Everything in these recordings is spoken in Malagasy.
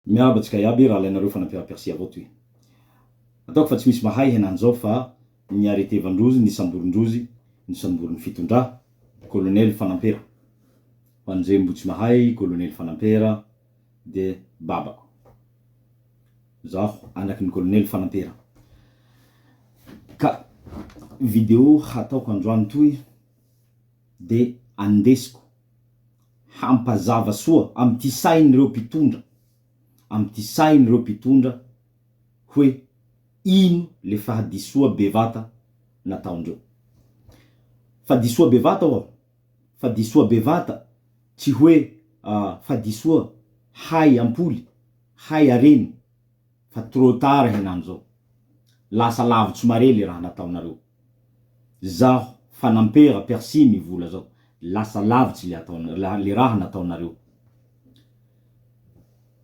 Miabatsika iaby raha alainareo fanampera-persia avao toy. Ataoko fa tsy misy mahay henany zao fa ny aretevandrozy, ny samborondrozy, ny samboron'ny fitondrà, colonel Fanampera. Ho an'izay mbo tsy mahay, colonel Fanampera de babako. Zaho anaky ny colonel Fanampera. Ka video hataoko androany toy de andesiko hampazava soa amy ty sain'ireo mpitondra, amy ty sain'ireo mpitondra hoe ino le fahadisoa bevata nataondreo. Fahadisoa bevata ao, fahadisoa bevata tsy hoe fahadisoa hay ampoly, hay areny, fa trop tard henany zao. Lasa lavitsy mare le raha nataonareo. Zaho Fanampera Persy mivola zao, lasa lavitsy le raha nataonareo.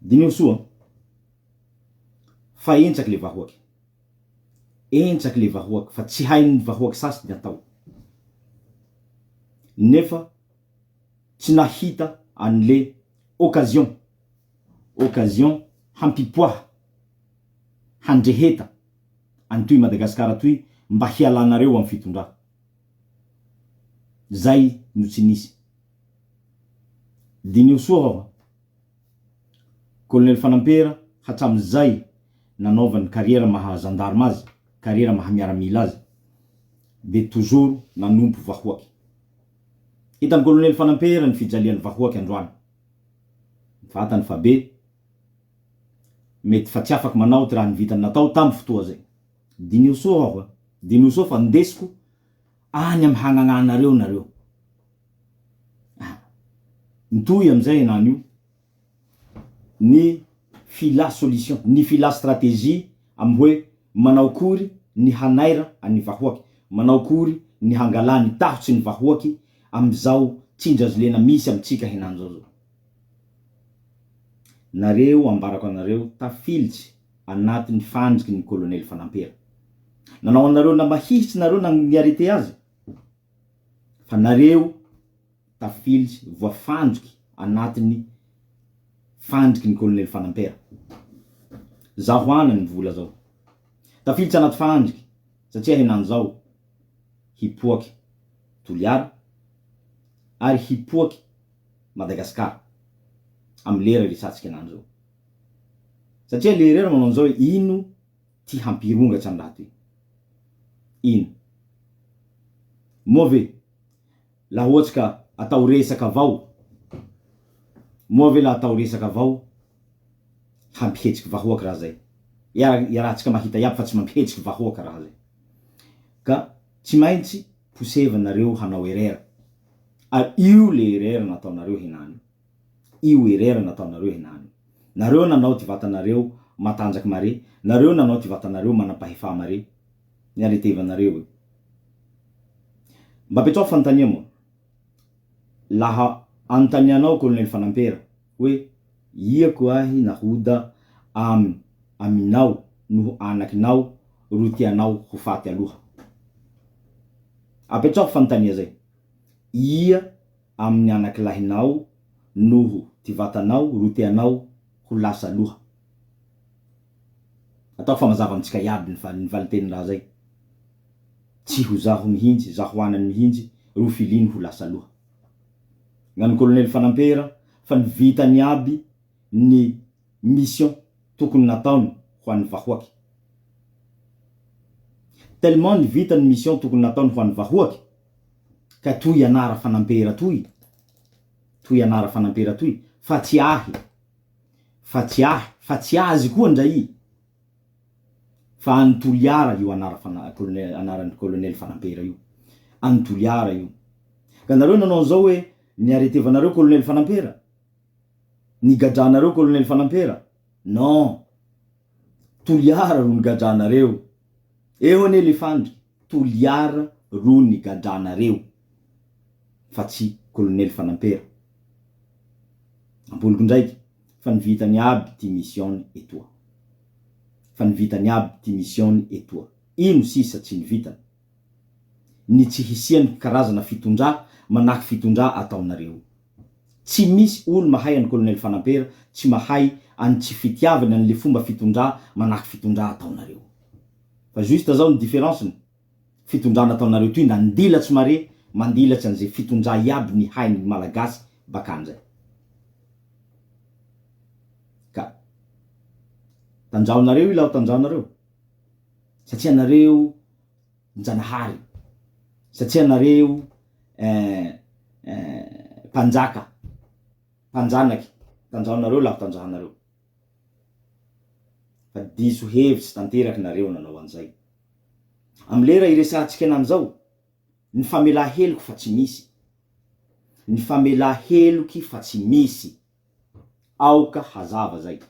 Dinio soa, fa entsaky le vahoaky. Entsaky le vahoaky, fa tsy hain'ny vahoaky sasy ny atao. Nefa tsy nahita an'le occasion hampipoaha, handreheta antoy Madagasikara toy mba hialanareo amy fitondrà. Zay no tsy nisy. Dinio soa aho, colonel Fanampera hatramizay nanaovany carrière maha gendarme azy, carrière maha miaramila azy, de toujours nanompo vahoaky. Hitan'ny colonel Fanampera ny fijalian'ny vahoaky androany. Fatany fa be, mety fa tsy afaky manao ty raha nivitany natao tamy fotoa zay. Dinio soa aho, dinio soa fa ndesiko any amy hagnagnanareo nareo. Ntoy amizay henany io, ny fila solution, ny fila stratégie amy hoe manao kory ny hanaira any vahoaky, manao kory ny hangala ny tahotsy ny vahoaky amizao tsindrazy lena misy amitsika henany zao. Nareo ambarako anareo tafilitsy anatin'ny fandriky ny colonel Fanampera. Nanao anareo na mahihitsy nareo na niarete azy, fa nareo tafilitsy voafandriky anatin'ny fandriky ny colonel Fanampera. Zaho anany vola zao. Tafilitsy anaty fandriky satria henany zao hipoaky Toliara ary hipoaky Madagasikara amy lera resatsika henany zao. Satria le rera manao an'izao ino ty hampirongatsy amy raha ty. Ino? Moa ve laha ohatsy ka atao resaky avao, moa ve laha atao resaky avao hampihetsiky vahoaky raha zay. Iarahantsika mahita iaby fa tsy mampihetsiky vahoaky raha zay. Ka tsy maintsy posevanareo hanao erreur. Ary io le erreur nataonareo henany. Io erreur nataonareo henany. Nareo nanao ty vatanareo matanjaky mare, nareo nanao ty vatanareo manampahefa mare, niaretevanareo. Mba petrao fanontania moa. Laha anontanianao colonel Fanampera hoe iako ahy nahoda aminao noho anakinao ro tianao ho faty aloha. Apetrao fanontania zay. Ia amin'ny anakilahinao noho ty vatanao ro tianao ho lasa aloha. Atao fa mazava amitsika iaby ny valiteny raha zay. Tsy ho zaho mihintsy, zaho anany mihintsy ro filiny ho lasa aloha. Ngany colonel Fanampera fa nivitany aby ny mission tokony nataony ho an'ny vahoaky. Tellement nivitany mission tokony nataony ho an'ny vahoaky ka toy anara Fanampera toy. Toy anara Fanampera toy fa tsy ahy. Fa tsy ahy, fa tsy azy koa ndray. Fa any Toliara io anaran'ny colonel Fanampera io. Any Toliara io. Ka nareo nanao an'izao hoe niaretevanareo colonel Fanampera, nigadranareo colonel Fanampera. Non. Toliara ro nigadranareo. Eo ane le fandriky. Toliara ro nigadranareo. Fa tsy colonel Fanampera. Ampoliko ndraiky, fa nivitany aby ty mission etoa. Fa nivitany aby ty mission etoa. Ino sisa tsy nivitany? Ny tsy hisiany karazana fitondrà manahaky fitondrà ataonareo. Tsy misy olo mahay any colonel Fanampera tsy mahay any tsy fitiavana an'le fomba fitondrà manahaky fitondrà ataonareo. Fa juste zao ny différence-ny fitondrà nataonareo toy nandilatsy mare mandilatsy an'izay fitondrà iaby ny hain'ny malagasy bakan'izay. Ka tanjaonareo ila ho tanjaonareo satria nareo njanahary, satria nareo mpanjanaky, tanjaonareo la ho tanjahanareo. Fa diso hevitsy tanteraky nareo nanao an'izay. Am'lera iresahantsika an'izao, ny famelà heloky fa tsy misy. Ny famelà heloky fa tsy misy. Aoka hazava zay.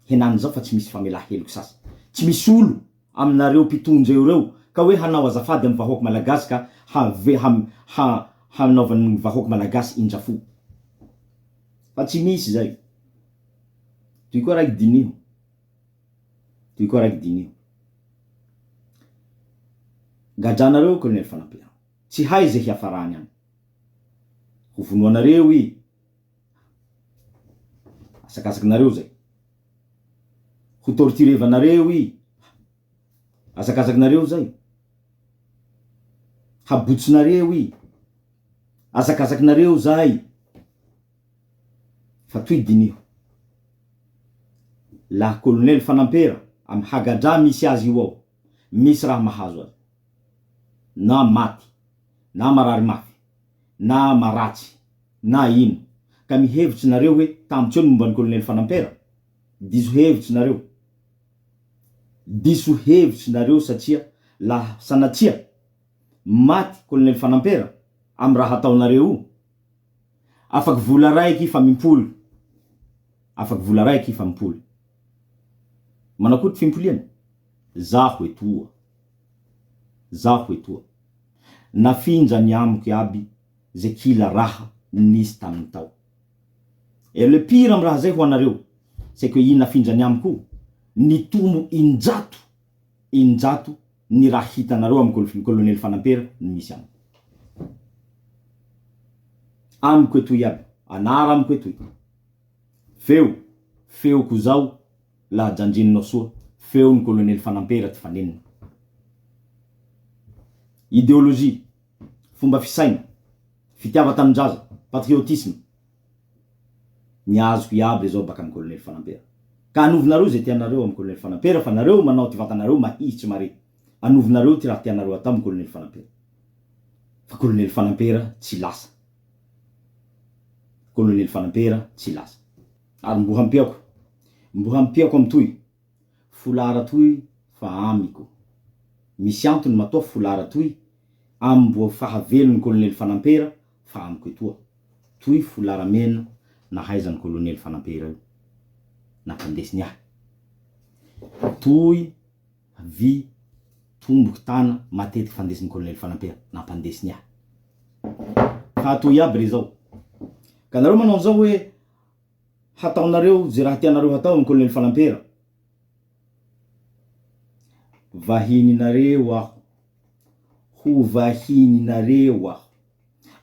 Henany zao fa tsy misy famelà heloky sasy. Tsy misy olo aminareo mpitondra reo ka hoe hanao azafady amin'ny vahoaky malagasy ka hanaovan'ny vahoaky malagasy indrafo. Fa tsy misy zay. Toy koa raiky dinio. Toy koa raiky dinio. Gadranareo colonel Fanampera. Tsy hay zay hiafarany any. Ho vonoanareo i. Asakasakinareo zay. Ho torturevanareo i. Asakasakinareo zay. Habotsonareo i. Asakasakinareo zay. Fa toy dinio. La colonel Fanampera am hagadra misy azy io ao. Misy raha mahazo azy. Na maty, na marary mafy, na maratsy, na ino. Ka mihevitsy nareo hoe tamitsy eo momba ny colonel Fanampera. Diso hevitsy nareo. Diso hevitsy nareo satria la sanatria maty colonel Fanampera am raha ataonareo. Afaky vola raiky fa mimpoly. Afaky vola raiky fa mimpoly. Manao koa ty fimpoliany. Zaho etoa. Zaho etoa. Nafinja ny amiko iaby ze kila raha nisy tamin'ny tao. Et le pire am raha zay ho anareo, c'est que i nafinja ny amiko ny tombo injato ny raha hitanareo amin'ny colonel Fanampera ny misy amiko. Amiko etoy iaby, anara amiko etoy. Feo ko zao la janjininao soa, feo ny colonel Fanampera ty fanenina. Idéologie, fomba fisaina, fitiava tamin-draza, patriotisme. Niazoko iaby zao baka amin'ny colonel Fanampera. Ka anovinareo zay tianareo amin'ny colonel Fanampera fa nareo manao ty vatanareo mahitsy mare. Anovinareo ty raha tianareo atao amin'ny colonel Fanampera. Fa colonel Fanampera tsy lasa. Colonel Fanampera tsy lasa. Ary mbo hampiako am toy. Folara toy fa amiko. Misy antony matoa folara toy ambo fahavelon'ny colonel Fanampera fa amiko etoa. Toy folara mena nahaizan'ny colonel Fanampera io. Nampandesiny ahy. Toy vy tomboky tana matetiky fandesin'ny colonel Fanampera. Nampandesiny ahy. Fa toy aby re zao. Ka nareo manao zao hoe hataonareo ze raha tianareo hatao amin'ny colonel Fanampera. Vahininareo aho. Ho vahininareo aho.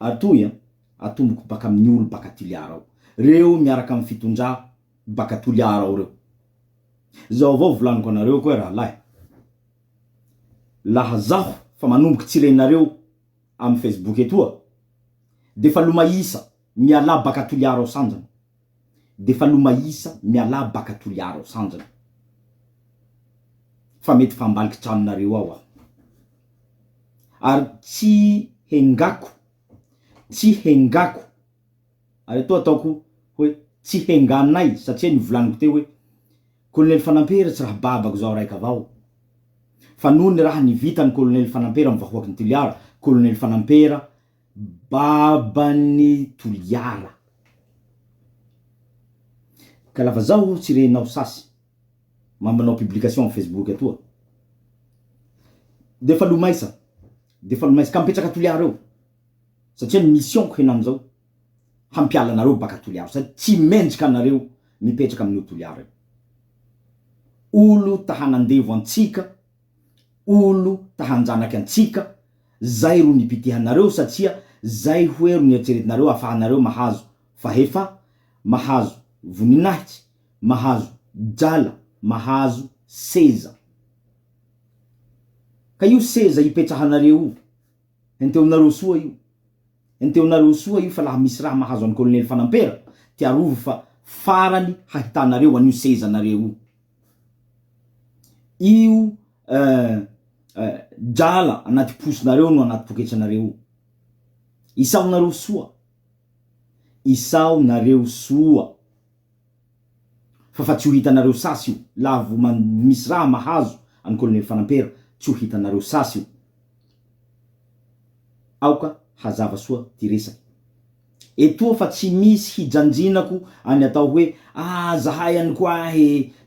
Atoy atomboko baka amin'ny olo baka Toliara ao. Reo miaraka amin'ny fitondrà baka Toliara ao reo. Zao avao volaniko anareo koa raha lahy. Laha zaho fa manomboky tsirenareo amin'ny Facebook etoa, defa lomaisa miala baka Toliara ao sanjana. Defa lomaisa miala baka Toliara ao sanjana. Fa mety fambaliky tranonareo ao aho. Ary tsy hengako. Ary etoa ataoko hoe tsy henganay satria nivolaniko teo hoe colonel Fanampera tsy raha babako zao raiky avao. Fa noho ny raha nivitany colonel Fanampera amin'ny vahoaky ny Toliara, colonel Fanampera baban'ny Toliara. Ka lafa zaho tsirenao sasy manao publication amin'ny Facebook atoa, defa lomaisa ka mipetraka Toliara eo. Satria ny missionko henany zao hampiala nareo baka Toliara satria tsy mendrika nareo mipetraka amin'ny Toliara eo. Olo tahanandevo antsika, olo tahanjanaky antsika, zay ro nipitihanareo satria zay hoe ro nieritseretinareo afahanareo mahazo fahefa, mahazo voninahitsy, mahazo drala, mahazo seza. Ka io seza ipetrahanareo enteonareo soa io. Enteonareo soa io fa laha misy raha mahazo an'ny kolonely Fanampera, tiarovo fa farany hahitanareo an'io sezanareo io. Drala anaty posonareo no anaty poketranareo. Isaonareo soa. Isaonareo soa. Fa tsy ho hitanareo sasy io. Laha vo misy raha mahazo an'ny kolonely Fanampera, tsy ho hitanareo sasy io. Aoka hazava soa ty resaky. Etoa fa tsy misy hijanjinako any atao hoe zahay any koa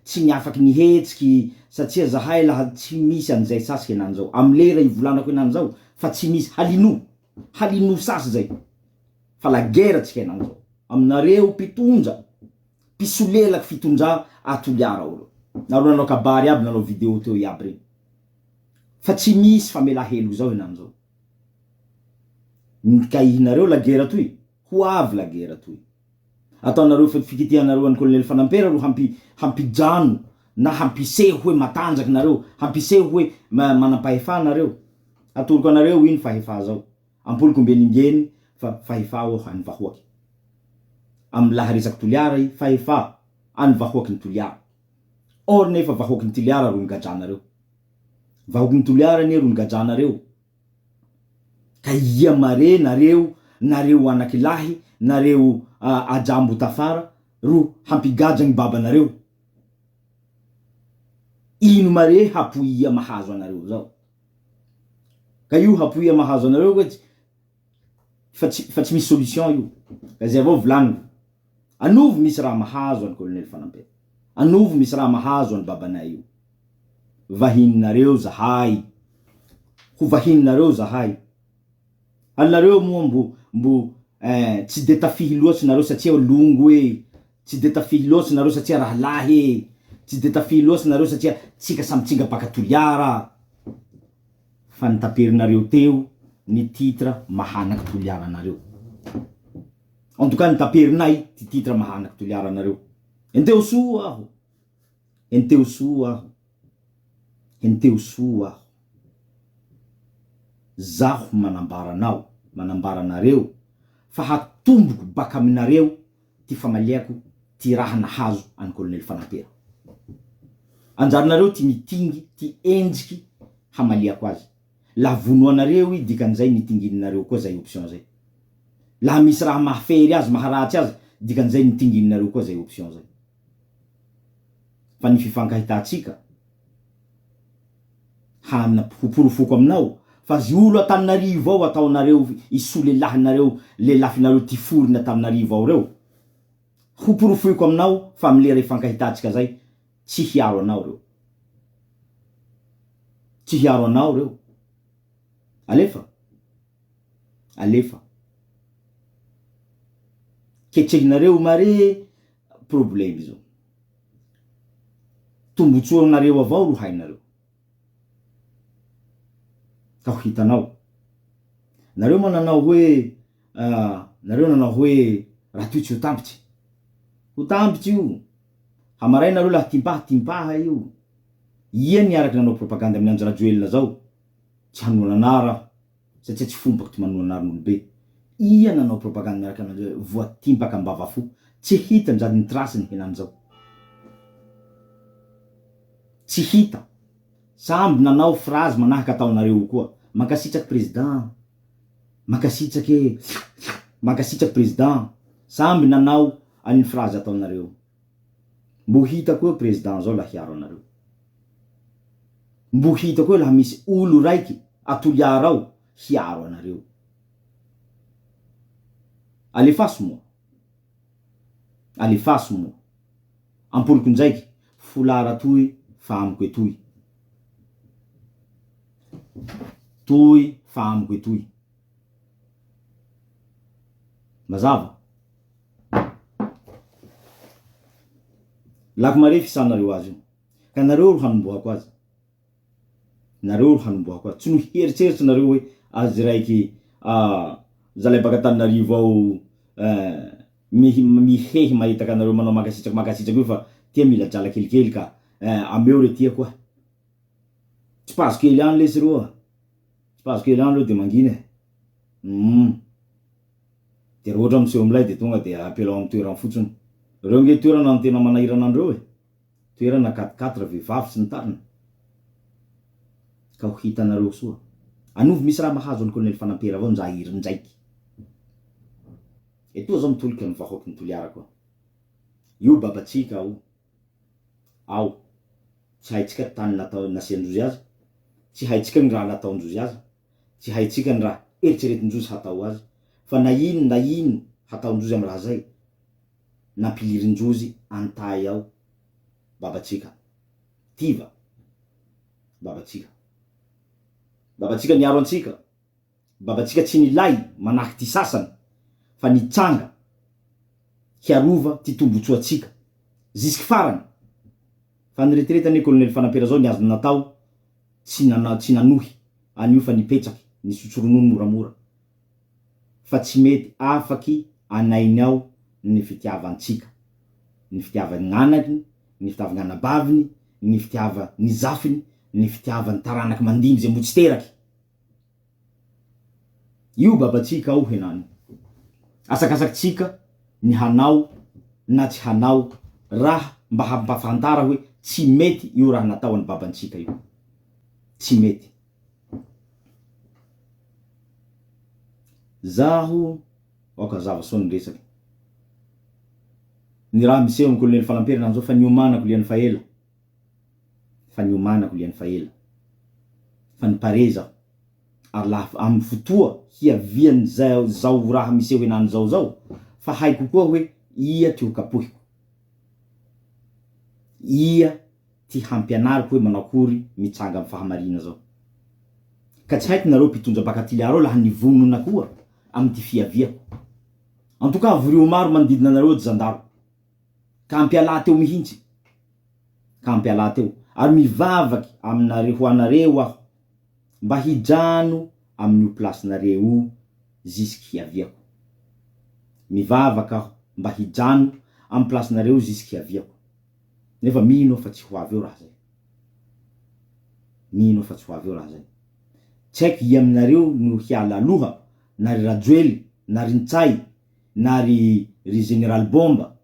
tsy niafaky nihetsiky satria zahay laha tsy misy an'izay sasy henany zao. Amy lera ivolanako henany zao fa tsy misy halino sasy zay. Fa la guerre tsy henany zao. Aminareo mpitondra, mpisolelaky fitondra atoliara olo. Naro nanao kabary aby, nanao video teo iaby regny. Fa tsy misy famela helo zao henany zao. Nikahinareo la guerre toy, ho avy la guerre toy. Ataonareo fikitihanareo an'ny kolonely Fanampera ro hampijano na hampiseho hoe matanjaky nareo, hampiseho hoe manampahefa nareo. Atoloko anareo ino fahefa zao. Ampoloko mbeningeny fa fahefa o any vahoaky. Amy laha resaky toliara i fahefa any vahoaky ny toliara. Or nefa vahoaky ny toliara ro nigajranareo. Vahoaky ny toliara ne ro nigajranareo. Ka ia mare nareo anakilahy, nareo ajambo tafara ro hampigaja ny babanareo. Ino mare hapoia mahazo anareo zao. Ka io hapoia mahazo anareo hoe fa tsy misy solution io. Ka zay avao volaniko. Anovo misy raha mahazo an'ny kolonely Fanampera. Anovo misy raha mahazo an'ny babanay io. Vahininareo zahay. Ho vahininareo zahay. Alinareo moa mbo tsy de tafihy loatsy nareo satria longo tsy de tafihy loatsy nareo satria raha lahy tsy de tafihy loatsy nareo satria tsika samy tsinga baka toliara. Fa nitaperinareo teo ny titra mahanaky toliara nareo. En tout cas nitaperinay ty titra mahanaky toliara nareo. Enteo soa aho. Enteo soa aho. Enteo soa aho. Zaho manambaranareo fa hatomboko baka aminareo ty famaliako ty raha nahazo an'ny kolonely Fanampera. Anjarinareo ty mitingy, ty enjiky hamaliako azy. Laha vonoanareo i dikan'izay nitingininareo koa zay option zay. Laha misy raha mahafery azy, maharatsy azy, dikan'izay nitingininareo koa zay option zay. Fa ny fifankahitatsika hoporofoko aminao fa zy olo Antananarivo ao ataonareo isolelahinareo lelafinareo ty foriny Antananarivo ao reo. Hoporofoko aminao fa amilera ifankahitatsika zay tsy hiaro anao reo. Tsy hiaro anao reo. Alefa. Ketrehinareo mare problème zao. Tombotsoa nareo avao ro hainareo. Ka ho hitanao. Nareo nanao hoe raha toy tsy ho tambitsy. Ho tambitsy io. Hamaray nareo laha timpaha io. Ia niaraky nanao propaganda amin'ny Andry Rajoelina zao. Tsy hanoana anara satria tsy fompako ty manoana anarin'olobe. Ia nanao propaganda miaraky anareo voatimpaka ambava fo. Tsy hita ndrady ny trasiny henany zao. Tsy hita. Samby nanao phrase manahaky ataonareo koa. Mankasitraky président. Mankasitraky président. Samby nanao an'ny phrase ataonareo. Mbo hita koa président zao la hiaro anareo. Mbo hita koa laha misy olo raiky atoliara ao hiaro anareo. Alefaso moa. Ampoliko ndraiky folara toy fa amiko etoy. Toy fa amiko etoy. Mazava. Lako mare fisanareo azy io. Ka nareo ro hanombohako azy. Tsy no hieritseritsy nareo hoe azy raiky zalay baka Antananarivo ao mihehy mahita kanareo manao makasitraky io fa tia mila drala kelikely ka ameo re tia koa tsy pazo kely any lesy reo tsy pazo kely any reo de mangina de raha ohatra miseho amilay de tonga de apelao amy toerana fotsiny reo nge toerana tena manahirana andreo toerana 4x4 vehivavy sy ny tariny ka ho hitanareo soa anovy misy raha mahazo any Colonel Fanampera avao njahiry ndraiky etoa zao mitolika ny vahoaky ny Toliara koa io babatsika ao tsy haitsika tany natao nasiandrozy azy tsy haitsika ny raha nataondrozy azy tsy haitsika ny raha eritreretindrozy hatao azy fa na ino hataondrozy amy raha zay nampilirindrozy antay ao babatsika tiva babatsika niaro antsika babatsika tsy nilay manahaky ty sasany fa nitsanga hiarova ty tombotsoatsika jusky farany fa niretreta Colonel Fanampera zao niazo natao tsy nanohy anio fa nipetraky nisotsoronono moramora fa tsy mety afaky anainy ao ny fitiavantsika ny fitiavany gn'anakiny ny fitiavany anabaviny ny fitiava ny zafiny ny fitiavany taranaky mandiny zay mbo tsy teraky io babatsika ao henany asakasakytsika ny hanao na tsy hanao raha mba hampafantara hoe tsy mety io raha natao any babantsika io tsy mety zaho oka zava soa ny resaky ny raha miseho amy Colonel Fanampera nanzao fa niomanako liany faela fa nipare zaho ary laha amy fotoa hiaviany zao raha miseho henany zao fa haiko koa hoe ia ty ho kapohiko ia ty hampianariko hoe manakory mitsanga amy fahamarina zao ka tsy haiko nareo mpitondra baka Toliara laha nivonona koa amy ty fiaviako en tout cas vorio maro manodidina nareo zandaro ka ampiala teo mihintsy ary mivavaky aminareo ho anareo aho mba hijano amin'io placenareo jusky hiaviako mivavaky aho mba hijano amy placenareo jusky hiaviako nefa mino fa tsy ho avy eo raha zay tsy haiko i aminareo no hiala aloha na ry Rajoely na ry Ntsay na ry General Bomba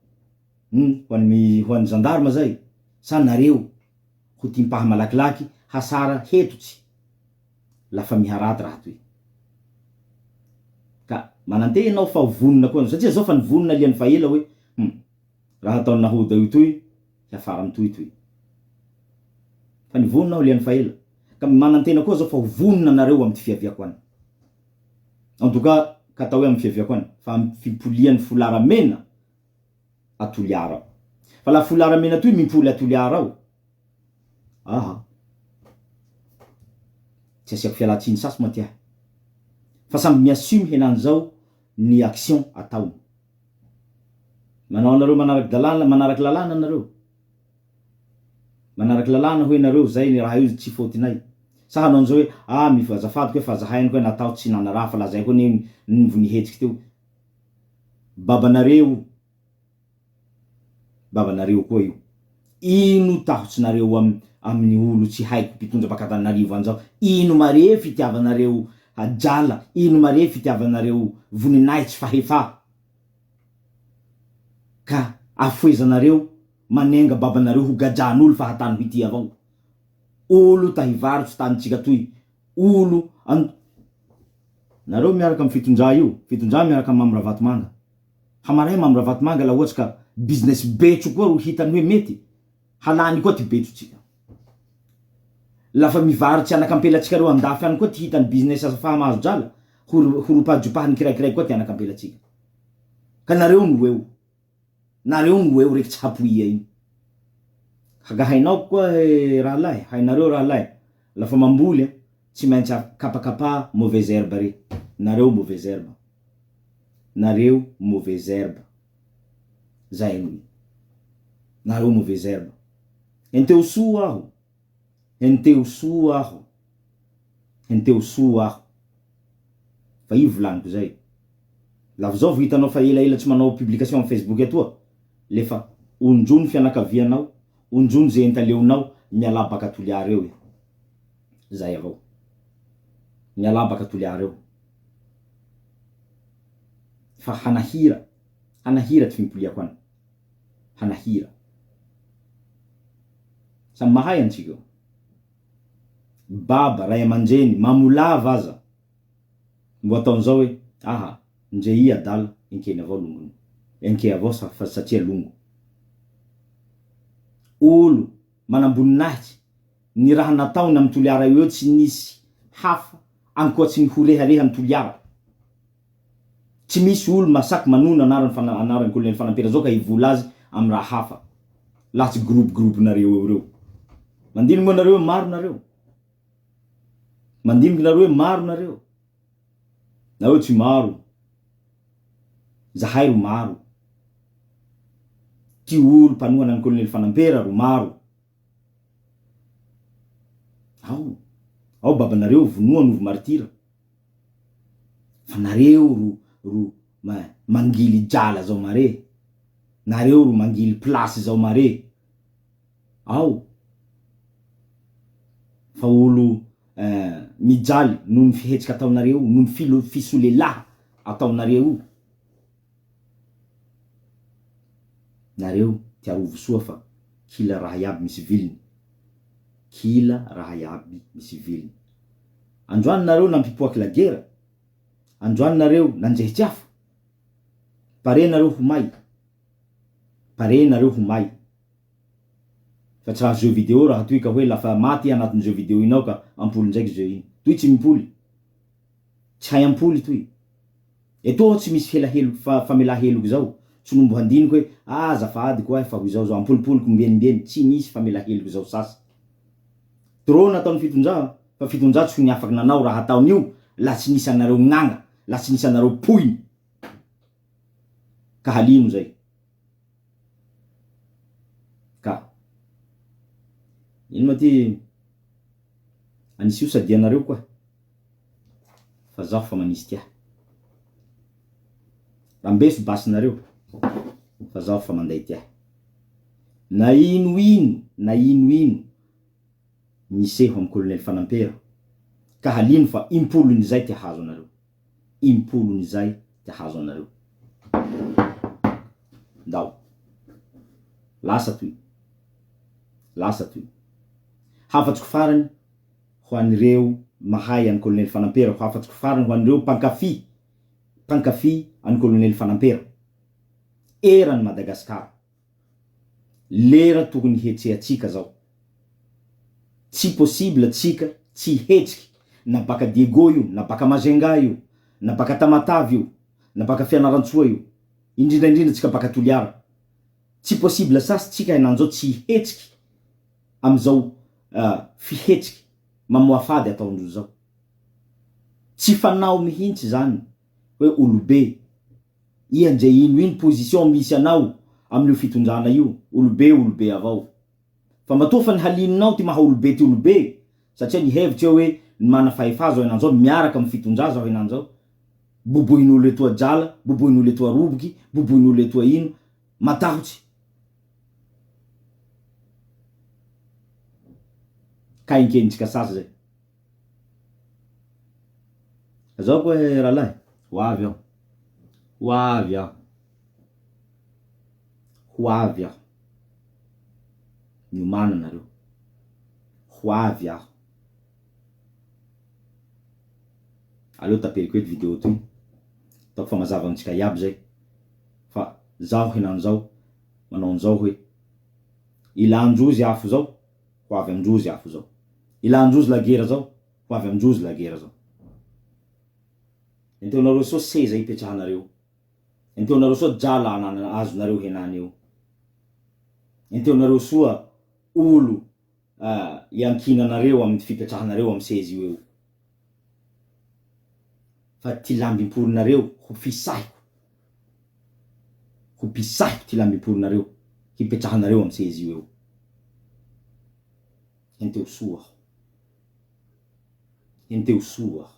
ho an'ny gendarme zay sa nareo ho timpaha malakilaky hasara hetotsy lafa miharaty raha toy ka manantena anao fa vonona koa satria zao fa nivonona liany faela hoe raha ataony nahoda io toy hiafara amy toy fa nivonona aho liany faela ka manantena koa zao fa vonona nareo amy ty fiaviako any en tout cas ka atao hoe amy fiaviako any fa amy fipolian'ny folaramena atoliara fa la folaramena toy mimpoly atoliara ao tsy asiako fialatsiny sasy maty ahy fa samby miassume henany zao ny action ataony manao anareo manaraky lalàna manaraky lalàna hoe nareo zay ny raha io tsy fôtinay sa hanao anzao hoe mifazafady koe fa zahainy koe natao tsy nanaraha fa la zay koa nivo nihetsiky teo babanareo koa io ino tahotsinareo amin'ny olo tsy haiko mpitondra baka Antananarivo anzao ino mare fitiavanareo ajala ino mare fitiavanareo voninay tsy fahefa ka afoezanareo manenga babanareo ho gajan'olo fa hatany ho ity avao olo tahivarotsy tanitsika toy olo nareo miaraka amy fitondra miaraka amy Mamoravatomanga hamaray Mamoravatomanga la ohatsy ka business betso koa ro hitany hoe mety halany koa ty betsotsika lafa mivarotsy anakampelatsika reo andafy any koa ty hitany business fa mahazo drala horopadropahany kiraikiraiky koa ty anakampelatsika ka nareo no eo reky tsy hapoia iny ka hainao koa hainareo raha lay lafa mamboly tsy maintsy kapakapa mauvaise herbe re nareo mauvaise herbe zay noy nareo mauvaise herbe enteo soa aho fa io volaniko zay La zao vao hitanao fa ela tsy manao publication am Facebook atoa, lefa onjony fianakavianao, onjony ze entaleonao miala baka toliara eo. Zay avao. Miala baka toliara eo. Fa hanahira ty fimpoliako any. Hanahira. Samy mahay antsika. Baba, ray aman-dreny, mamolava aza. Mbo ataon'izao hoe, aha, ndre i adala, enkeny avao longony. Enke avao satria longo. Olo manamboninahitsy, ny raha nataony amy toliara eo tsy nisy hafa ankoatsy ny horehareha amy toliara. Tsy misy olo masaky manona anarany Colonel Fanampera zao ka hivola azy amy raha hafa. Latsy groupe nareo eo reo. Mandiniky moa nareo maro nareo. Mandiniky nareo maro nareo. Nareo tsy maro. Zahay ro maro. Ty olo mpanohana ny Colonel Fanampera ro maro. Ao babanareo vonoa novo martira. Fa nareo ro mangily jala zao mare. Nareo ro mangily place zao mare. Ao. Fa olo mijaly noho ny fihetsiky ataonareo, noho ny fisolelaha ataonareo. Nareo tiarovo soa fa kila raha iaby misy viliny. Kila raha iaby misy viliny. Androany nareo nampipoaky la gera. Androany nareo nanjehitsy afo. Pare nareo homay. Pare nareo homay. Fa tsy raha jeu vidéo raha toy ka hoe lafa maty anatin'ny jeu vidéo inao ka ampoly ndraiky jeu iny. Toy tsy mimpoly. Tsy hay ampoly toy. Eto tsy misy famelaheloky zao. Tsy nombo handiniky hoe azafady koa fa hoy zao ampolipoliko mbienimbieny. Tsy misy famelaheloky zao sasy. Trop nataony fitonja, fa fitonja tsy ny afaky nanao raha ataon'io la tsy nisy anareo gnanga, la tsy nisy anareo poiny. Ka halino zay. Ka ino ma ty anisy io sady anareo koa. Fa zaho fa manisy tia. Rambeso basinareo. Fa zaho fa manday tia. Na ino miseho amy Colonel Fanampera. Ka halino fa impolony zay ty hazo anareo. Impolony zay ty hazo anareo. Ndao. Lasa toy. Hafatsiko farany ho anireo mahay any Colonel Fanampera. Hafatsiko farany ho anireo pankafy any Colonel Fanampera. Erany Madagasikara. Lera tokony hetsehatsika zao. Tsy possible tsika tsy hetsiky na baka Diego io, na baka Mazenga io, na baka Tamatavy io, na baka Fianarantsoa io, indrindra tsika baka Toliara. Tsy possible sasy tsika henanjao tsy hetsiky amizao fihetsiky mamoafady ataondro zao. Tsy fanao mihintsy zany hoe olobe. Iha nje ino position misy anao amin'io fitondrana io, olobe avao. Fa matoa fa ny halinonao ty maha olobe ty olobe, satria ny hevitsy eo hoe mana fahefa zao henanjao miaraka amy fitondra zao henanjao. Bobohin'olo etoa jala, bobohin'olo etoa roboky, bobohin'olo etoa ino, matahotsy. Ka inkenitsika sasy zay. Zao koa rahalahy, hoavy aho. Hoavy aho. Miomana nareo. Hoavy aho. Aleo taperiko eto video toy. Taoko fa mazava amintsika iaby zay. Fa zaho henanjao manao anjao hoe ilandrozy afo zao, hoavy amindrozy afo zao. Ilandrozy lagera zao, hoavy amindrozy lagera zao. Enteo nareo soa seza ipetrahanareo. Enteo nareo soa jala azonareo henany eo. Enteo nareo soa olo iankinanareo amin'ny fipetrahanareo amy seza io eo. Fa ty lambim-poronareo ho pisahiko. Ho pisahiko ty lambim-poronareo hipetrahanareo amy seza io eo. Enteo soa.